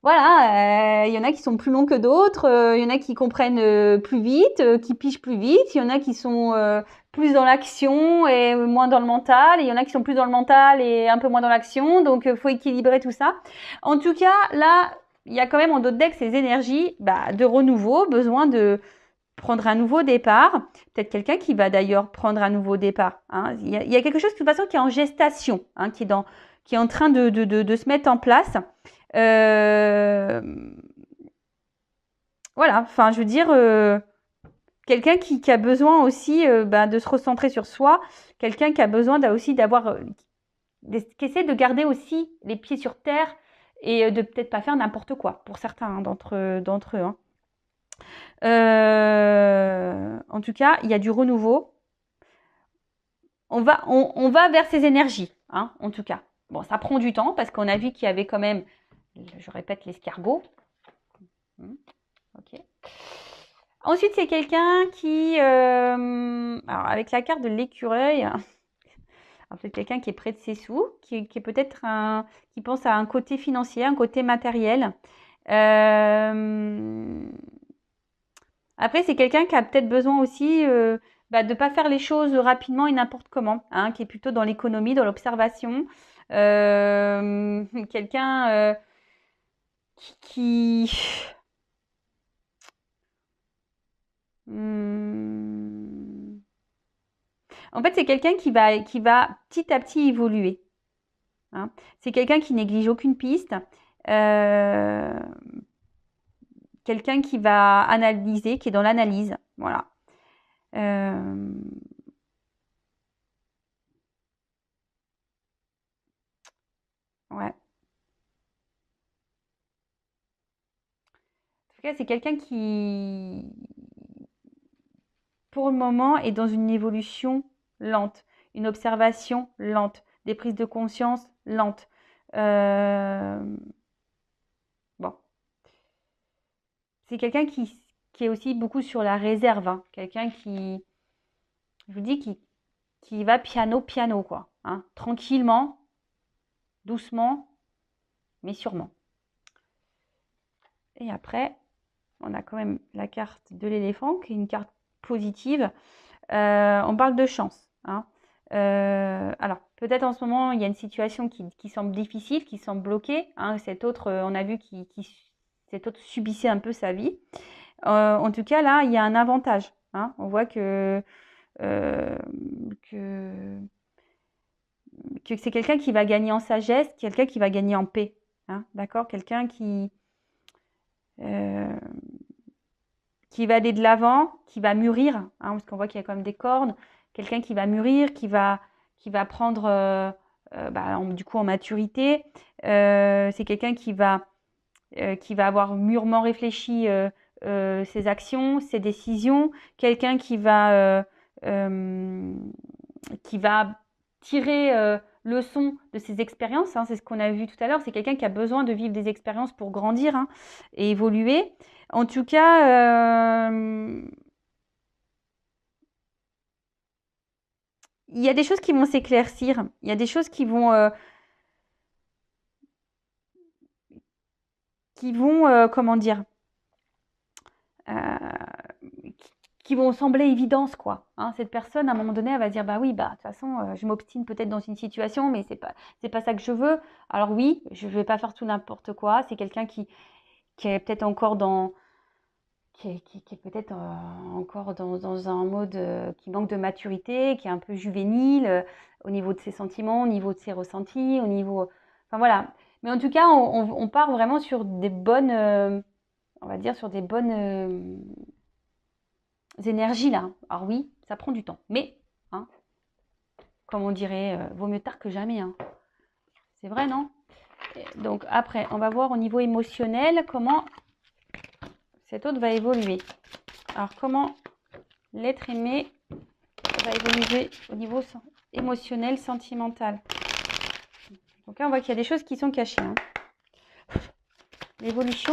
voilà, il y en a qui sont plus longs que d'autres, il y en a qui comprennent plus vite, qui pigent plus vite, il y en a qui sont plus dans l'action et moins dans le mental, et il y en a qui sont plus dans le mental et un peu moins dans l'action, donc il faut équilibrer tout ça. En tout cas, là, il y a quand même en d'autres decks ces énergies de renouveau, besoin de prendre un nouveau départ. Peut-être quelqu'un qui va d'ailleurs prendre un nouveau départ, hein. Il y a quelque chose de toute façon qui est en gestation, hein, qui est en train de se mettre en place. Euh, voilà, enfin, je veux dire, quelqu'un qui a besoin aussi de se recentrer sur soi, quelqu'un qui a besoin aussi d'avoir, qui essaie de garder aussi les pieds sur terre et de peut-être pas faire n'importe quoi pour certains, hein, d'entre eux, hein. En tout cas, il y a du renouveau. On va vers ces énergies, hein, en tout cas. Bon, ça prend du temps parce qu'on a vu qu'il y avait quand même, je répète, l'escargot. Ok. Ensuite, c'est quelqu'un qui, alors avec la carte de l'écureuil, c'est quelqu'un qui est près de ses sous, qui est peut-être qui pense à un côté financier, un côté matériel. Après, c'est quelqu'un qui a peut-être besoin aussi de ne pas faire les choses rapidement et n'importe comment, hein, qui est plutôt dans l'économie, dans l'observation. Quelqu'un qui... Hmm. En fait, c'est quelqu'un qui va petit à petit évoluer, hein. C'est quelqu'un qui néglige aucune piste. Euh, Quelqu'un qui va analyser, qui est dans l'analyse. Voilà. Euh, ouais. En tout cas, c'est quelqu'un qui, pour le moment, est dans une évolution lente, une observation lente, des prises de conscience lentes. Euh, bon, c'est quelqu'un qui est aussi beaucoup sur la réserve, hein. Quelqu'un qui, je vous dis, qui va piano, piano, quoi, hein. Tranquillement, doucement, mais sûrement. Et après, on a quand même la carte de l'éléphant, qui est une carte positive. On parle de chance, hein. Alors, peut-être en ce moment, il y a une situation qui semble difficile, qui semble bloquée, hein. Cet autre, on a vu cet autre subissait un peu sa vie. En tout cas, là, il y a un avantage, hein. On voit euh, que, que c'est quelqu'un qui va gagner en sagesse, quelqu'un qui va gagner en paix, hein, d'accord? Quelqu'un euh, qui va aller de l'avant, qui va mûrir, hein, parce qu'on voit qu'il y a quand même des cordes, quelqu'un qui va mûrir, qui va prendre du coup en maturité. C'est quelqu'un qui va avoir mûrement réfléchi ses actions, ses décisions, quelqu'un qui va tirer leçon de ses expériences, hein. C'est ce qu'on a vu tout à l'heure, c'est quelqu'un qui a besoin de vivre des expériences pour grandir, hein, et évoluer. En tout cas, il y a des choses qui vont s'éclaircir, il y a des choses qui vont comment dire, qui vont sembler évidentes, quoi, hein. Cette personne, à un moment donné, elle va dire, bah oui, bah de toute façon, je m'obstine peut-être dans une situation, mais c'est pas ça que je veux. Alors oui, je vais pas faire tout n'importe quoi. C'est quelqu'un qui est peut-être encore qui est peut-être encore dans un mode qui manque de maturité, qui est un peu juvénile au niveau de ses sentiments, au niveau de ses ressentis, au niveau... Enfin voilà. Mais en tout cas, on part vraiment sur des bonnes... on va dire sur des bonnes... énergies-là. Alors oui, ça prend du temps. Mais, hein, comme on dirait, vaut mieux tard que jamais. Hein. C'est vrai, non? Donc après, on va voir au niveau émotionnel comment cet autre va évoluer. Alors comment l'être aimé va évoluer au niveau émotionnel, sentimental. Donc là, on voit qu'il y a des choses qui sont cachées. Hein. L'évolution.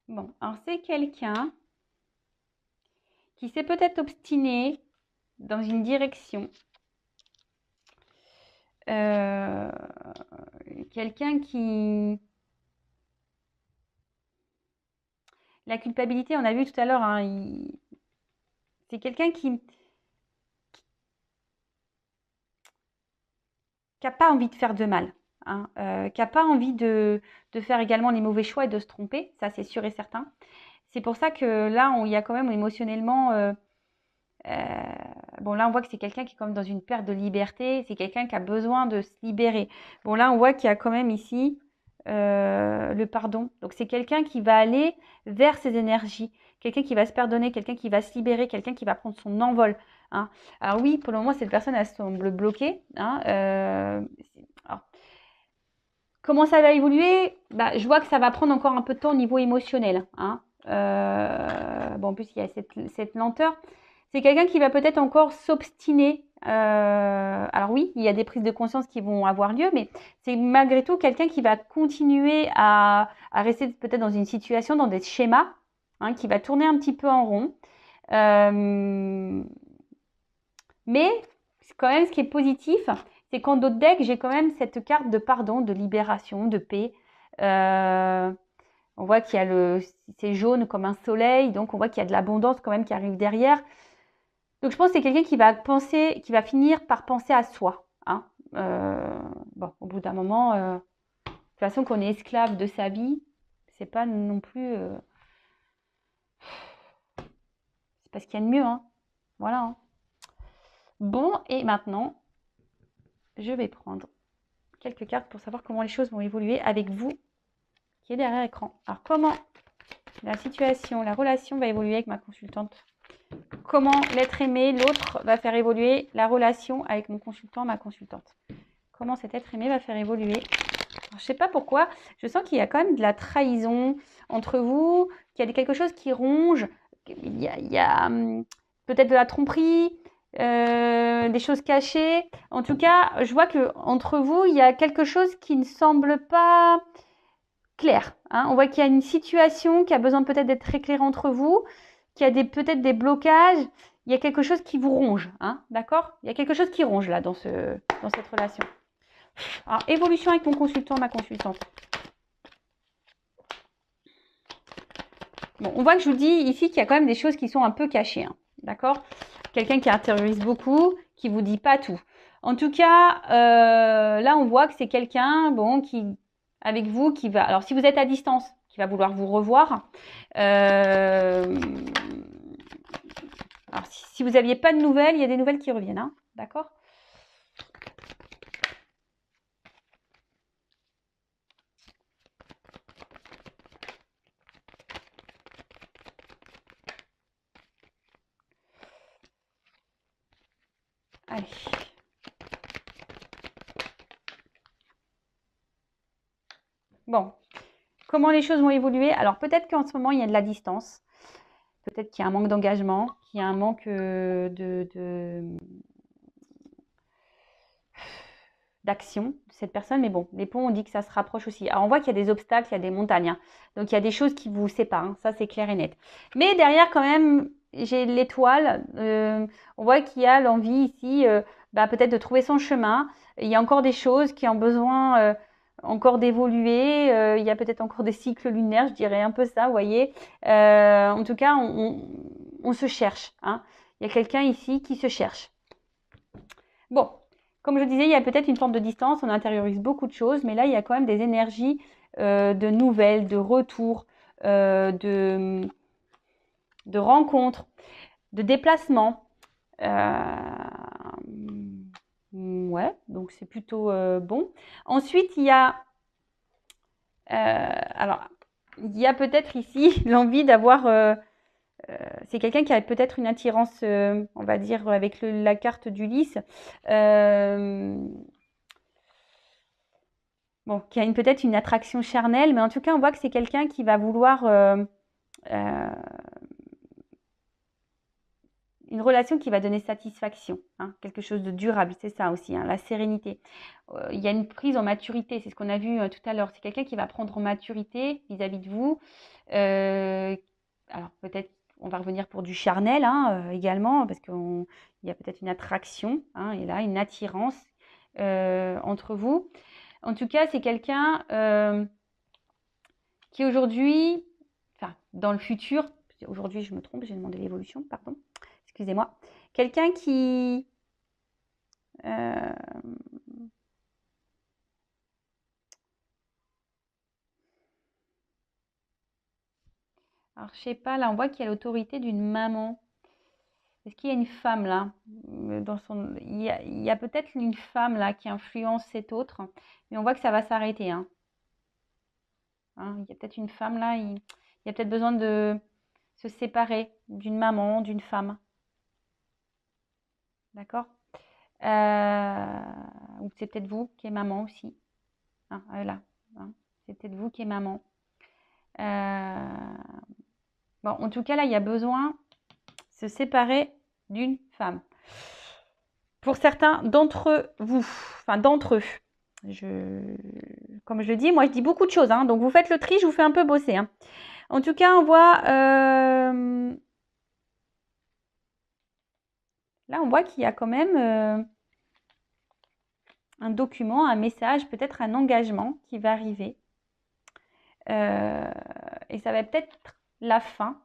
Bon, alors c'est quelqu'un qui s'est peut-être obstiné dans une direction. Quelqu'un qui... La culpabilité, on a vu tout à l'heure, hein, c'est quelqu'un qui n'a pas envie de faire de mal, hein, qui n'a pas envie de faire également les mauvais choix et de se tromper, ça c'est sûr et certain. C'est pour ça que là, il y a quand même émotionnellement... bon, là, on voit que c'est quelqu'un qui est quand même dans une perte de liberté. C'est quelqu'un qui a besoin de se libérer. Bon, là, on voit qu'il y a quand même ici le pardon. Donc, c'est quelqu'un qui va aller vers ses énergies. Quelqu'un qui va se pardonner, quelqu'un qui va se libérer, quelqu'un qui va prendre son envol. Hein. Alors oui, pour le moment, cette personne, elle semble bloquée. Hein. Alors, comment ça va évoluer? Bah, je vois que ça va prendre encore un peu de temps au niveau émotionnel. Hein. Bon, en plus, il y a cette lenteur. C'est quelqu'un qui va peut-être encore s'obstiner. Alors oui, il y a des prises de conscience qui vont avoir lieu, mais c'est malgré tout quelqu'un qui va continuer à rester peut-être dans une situation, dans des schémas, hein, qui va tourner un petit peu en rond. Mais quand même, ce qui est positif, c'est qu'en d'autres decks, j'ai quand même cette carte de pardon, de libération, de paix. On voit qu'il y a c'est jaune comme un soleil, donc on voit qu'il y a de l'abondance quand même qui arrive derrière. Donc je pense que c'est quelqu'un qui va finir par penser à soi. Hein. Bon, au bout d'un moment, de toute façon, qu'on est esclave de sa vie, c'est pas non plus, c'est pas ce qu'il y a de mieux. Hein. Voilà. Hein. Bon, et maintenant, je vais prendre quelques cartes pour savoir comment les choses vont évoluer avec vous qui est derrière l'écran. Alors comment la situation, la relation va évoluer avec ma consultante? Comment l'être aimé, l'autre, va faire évoluer la relation avec mon consultant, ma consultante? Comment cet être aimé va faire évoluer? Alors, je ne sais pas pourquoi, je sens qu'il y a quand même de la trahison entre vous, qu'il y a quelque chose qui ronge, il y a peut-être de la tromperie, des choses cachées. En tout cas, je vois qu'entre vous, il y a quelque chose qui ne semble pas clair. Hein. On voit qu'il y a une situation qui a besoin peut-être d'être éclairée entre vous, qu'il y a peut-être des blocages, il y a quelque chose qui vous ronge. Hein. D'accord? Il y a quelque chose qui ronge là dans cette relation. Alors, évolution avec mon consultant, ma consultante. Bon, on voit que je vous dis ici qu'il y a quand même des choses qui sont un peu cachées. Hein. D'accord? Quelqu'un qui intériorise beaucoup, qui vous dit pas tout. En tout cas, là, on voit que c'est quelqu'un, bon, qui, avec vous, qui va... Alors, si vous êtes à distance, qui va vouloir vous revoir. Alors, si vous n'aviez pas de nouvelles, il y a des nouvelles qui reviennent. Hein. D'accord? Allez. Bon. Comment les choses vont évoluer? Alors, peut-être qu'en ce moment, il y a de la distance. Peut-être qu'il y a un manque d'engagement, qu'il y a un manque d'action de cette personne. Mais bon, les ponts, on dit que ça se rapproche aussi. Alors, on voit qu'il y a des obstacles, il y a des montagnes. Hein. Donc, il y a des choses qui vous séparent. Hein. Ça, c'est clair et net. Mais derrière, quand même, j'ai l'étoile. On voit qu'il y a l'envie ici, peut-être de trouver son chemin. Il y a encore des choses qui ont besoin encore d'évoluer. Il y a peut-être encore des cycles lunaires, je dirais un peu ça, vous voyez. En tout cas, on se cherche. Hein. Il y a quelqu'un ici qui se cherche. Bon, comme je disais, il y a peut-être une forme de distance, on intériorise beaucoup de choses, mais là, il y a quand même des énergies de nouvelles, de retours, de rencontres, de déplacements. Ouais, donc c'est plutôt bon. Ensuite, il y a, alors, il y a peut-être ici l'envie d'avoir, c'est quelqu'un qui a peut-être une attirance, on va dire, avec la carte d'Ulysse. Bon, qui a peut-être une attraction charnelle, mais en tout cas, on voit que c'est quelqu'un qui va vouloir une relation qui va donner satisfaction, hein, quelque chose de durable, c'est ça aussi, hein, la sérénité. Il y a une prise en maturité, c'est ce qu'on a vu tout à l'heure. C'est quelqu'un qui va prendre en maturité vis-à-vis de vous. Alors peut-être, on va revenir pour du charnel hein, également, parce qu'il y a peut-être une attraction, hein, et là, une attirance entre vous. En tout cas, c'est quelqu'un qui aujourd'hui, enfin, dans le futur, aujourd'hui je me trompe, j'ai demandé l'évolution, pardon, excusez-moi, quelqu'un qui alors je sais pas, là on voit qu'il y a l'autorité d'une maman. Est-ce qu'il y a une femme là dans son... Il y a peut-être une femme là qui influence cet autre, mais on voit que ça va s'arrêter. Hein. Hein, il y a peut-être une femme là, il y a peut-être besoin de se séparer d'une maman, d'une femme. D'accord Ou c'est peut-être vous qui est maman aussi. Hein, là, hein, c'est peut-être vous qui est maman. Bon, en tout cas, là, il y a besoin de se séparer d'une femme. Pour certains d'entre vous, enfin d'entre eux, comme je le dis, moi je dis beaucoup de choses, hein, donc vous faites le tri, je vous fais un peu bosser. Hein. En tout cas, on voit, là on voit qu'il y a quand même un document, un message, peut-être un engagement qui va arriver. Et ça va peut-être la fin.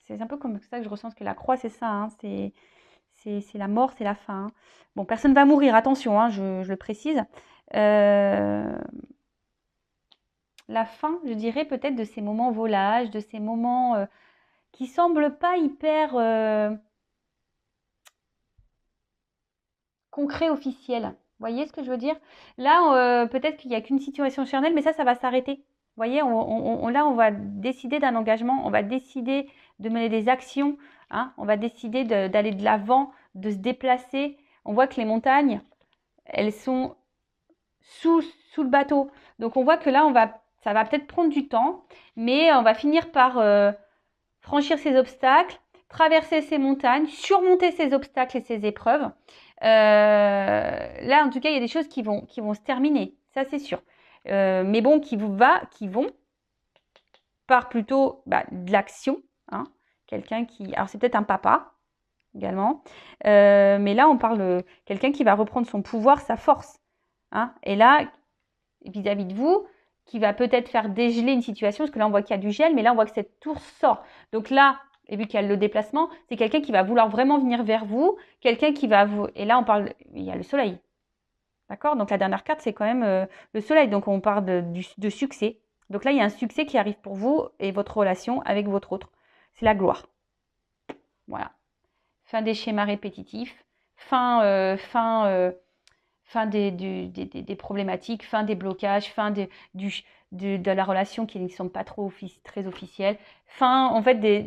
C'est un peu comme ça que je ressens que la croix, c'est ça, hein, c'est la mort, c'est la fin. Hein. Bon, personne ne va mourir, attention, hein, je le précise. La fin, je dirais peut-être de ces moments volages, de ces moments qui semblent pas hyper concrets, officiels. Vous voyez ce que je veux dire? Là, peut-être qu'il n'y a qu'une situation charnelle, mais ça va s'arrêter. Vous voyez, là, on va décider d'un engagement, on va décider de mener des actions, hein, on va décider d'aller de l'avant, de se déplacer. On voit que les montagnes, elles sont sous le bateau. Donc on voit que là, ça va peut-être prendre du temps, mais on va finir par franchir ces obstacles, traverser ces montagnes, surmonter ces obstacles et ces épreuves. Là, en tout cas, il y a des choses qui vont se terminer, ça c'est sûr. Mais bon, qui vont par plutôt de l'action. Hein, quelqu'un qui... Alors c'est peut-être un papa également. Mais là, on parle de quelqu'un qui va reprendre son pouvoir, sa force. Hein, et là, vis-à-vis de vous, qui va peut-être faire dégeler une situation, parce que là, on voit qu'il y a du gel, mais là, on voit que cette tour sort. Donc là, et vu qu'il y a le déplacement, c'est quelqu'un qui va vouloir vraiment venir vers vous, quelqu'un qui va vous... Et là, on parle... Il y a le soleil. D'accord? Donc la dernière carte, c'est quand même le soleil. Donc on parle de succès. Donc là, il y a un succès qui arrive pour vous et votre relation avec votre autre. C'est la gloire. Voilà. Fin des schémas répétitifs. Fin des problématiques, fin des blocages, fin de la relation qui ne sont pas très officielles. Fin, en fait,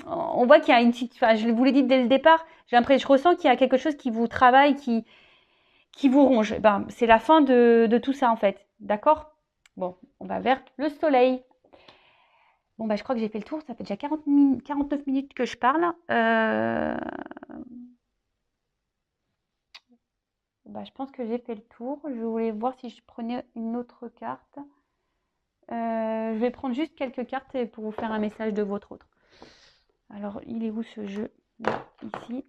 on voit qu'il y a une... Enfin, je vous l'ai dit dès le départ, je ressens qu'il y a quelque chose qui vous travaille, qui vous ronge. Ben, c'est la fin de tout ça, en fait. D'accord? Bon, on va vers le soleil. Bon, bah, je crois que j'ai fait le tour. Ça fait déjà 49 minutes que je parle. Bah, je pense que j'ai fait le tour. Je voulais voir si je prenais une autre carte. Je vais prendre juste quelques cartes pour vous faire un message de votre autre. Alors, il est où ce jeu? Là, ici.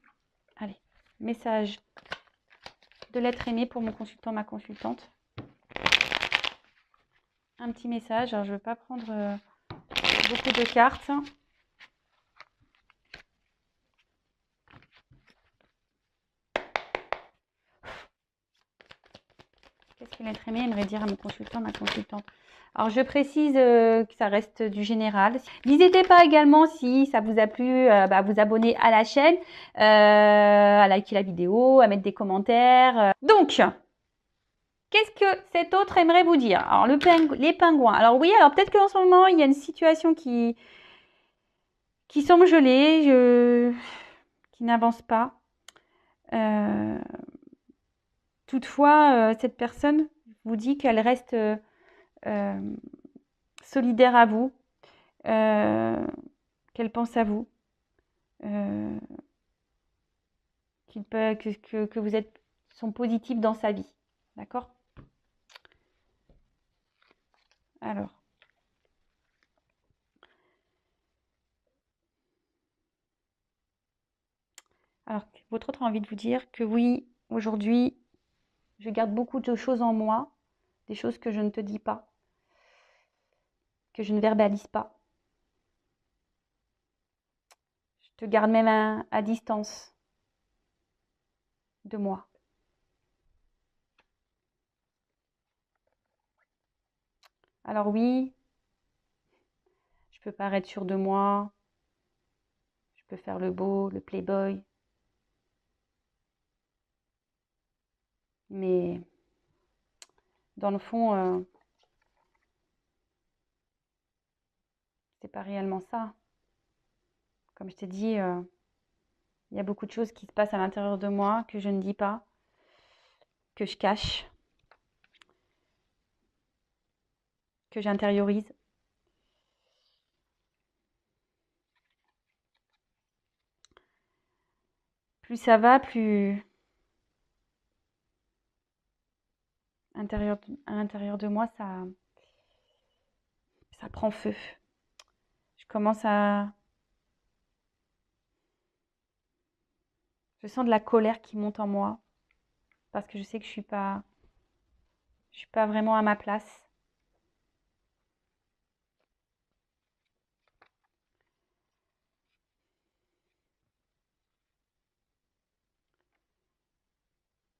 Allez, message de l'être aimé pour mon consultant, ma consultante. Un petit message. Alors, je ne vais pas prendre beaucoup de cartes. Qu'est-ce que l'être aimé aimerait dire à mon consultant, ma consultante? Alors, je précise que ça reste du général. N'hésitez pas également, si ça vous a plu, à vous abonner à la chaîne, à liker la vidéo, à mettre des commentaires. Donc, qu'est-ce que cet autre aimerait vous dire? Alors, les pingouins. Alors oui, alors peut-être qu'en ce moment, il y a une situation qui semble gelée, qui n'avance pas. Toutefois, cette personne vous dit qu'elle reste solidaire à vous, qu'elle pense à vous, que vous sont positifs dans sa vie. D'accord? Alors. Alors, votre autre a envie de vous dire que oui, aujourd'hui, je garde beaucoup de choses en moi, des choses que je ne te dis pas, que je ne verbalise pas. Je te garde même à distance de moi. Alors oui, je peux paraître sûre de moi, je peux faire le beau, le playboy, mais dans le fond, c'est pas réellement ça. Comme je t'ai dit, il y a beaucoup de choses qui se passent à l'intérieur de moi que je ne dis pas, que je cache, que j'intériorise. Plus ça va, plus à l'intérieur de moi, ça prend feu. Je commence je sens de la colère qui monte en moi parce que je sais que je suis pas vraiment à ma place.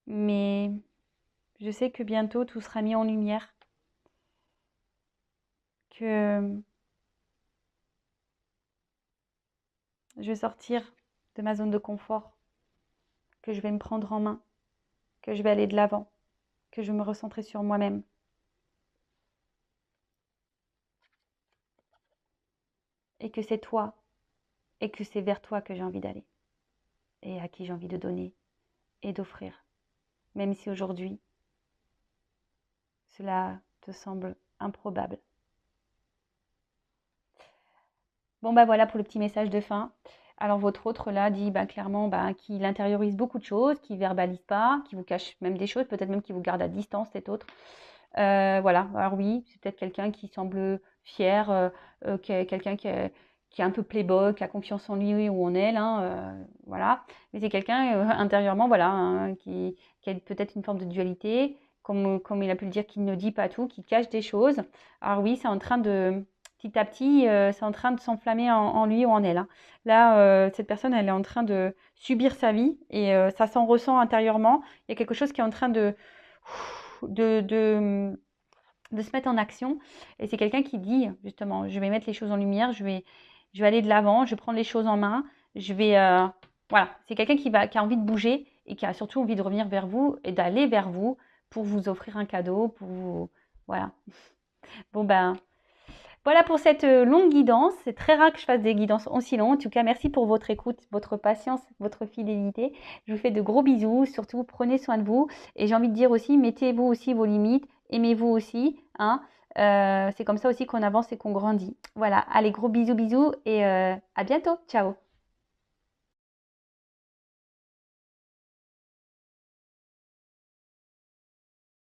Mais je sais que bientôt tout sera mis en lumière, que je vais sortir de ma zone de confort, que je vais me prendre en main, que je vais aller de l'avant, que je vais me recentrer sur moi-même. Et que c'est toi, et que c'est vers toi que j'ai envie d'aller, et à qui j'ai envie de donner et d'offrir. Même si aujourd'hui, cela te semble improbable. Bon, bah voilà pour le petit message de fin. Alors, votre autre là dit clairement qu'il intériorise beaucoup de choses, qu'il ne verbalise pas, qu'il vous cache même des choses, peut-être même qu'il vous garde à distance, cet autre. Voilà, alors oui, c'est peut-être quelqu'un qui semble fier, quelqu'un qui est un peu playboy, qui a confiance en lui ou en elle, hein, voilà. Mais c'est quelqu'un intérieurement, voilà, hein, qui a peut-être une forme de dualité, comme il a pu le dire, qui ne dit pas tout, qui cache des choses. Alors oui, c'est en train de, petit à petit, c'est en train de s'enflammer en lui ou en elle, hein. Là, cette personne, elle est en train de subir sa vie et ça s'en ressent intérieurement. Il y a quelque chose qui est en train de, de, de se mettre en action. Et c'est quelqu'un qui dit, justement, je vais mettre les choses en lumière, je vais aller de l'avant, je vais prendre les choses en main, je vais... voilà, c'est quelqu'un qui a envie de bouger et qui a surtout envie de revenir vers vous et d'aller vers vous pour vous offrir un cadeau, pour vous... Voilà. Bon voilà pour cette longue guidance. C'est très rare que je fasse des guidances aussi longues. En tout cas, merci pour votre écoute, votre patience, votre fidélité. Je vous fais de gros bisous. Surtout, prenez soin de vous. Et j'ai envie de dire aussi, mettez-vous aussi vos limites. Aimez-vous aussi, hein. C'est comme ça aussi qu'on avance et qu'on grandit. Voilà, allez, gros bisous, bisous et à bientôt. Ciao.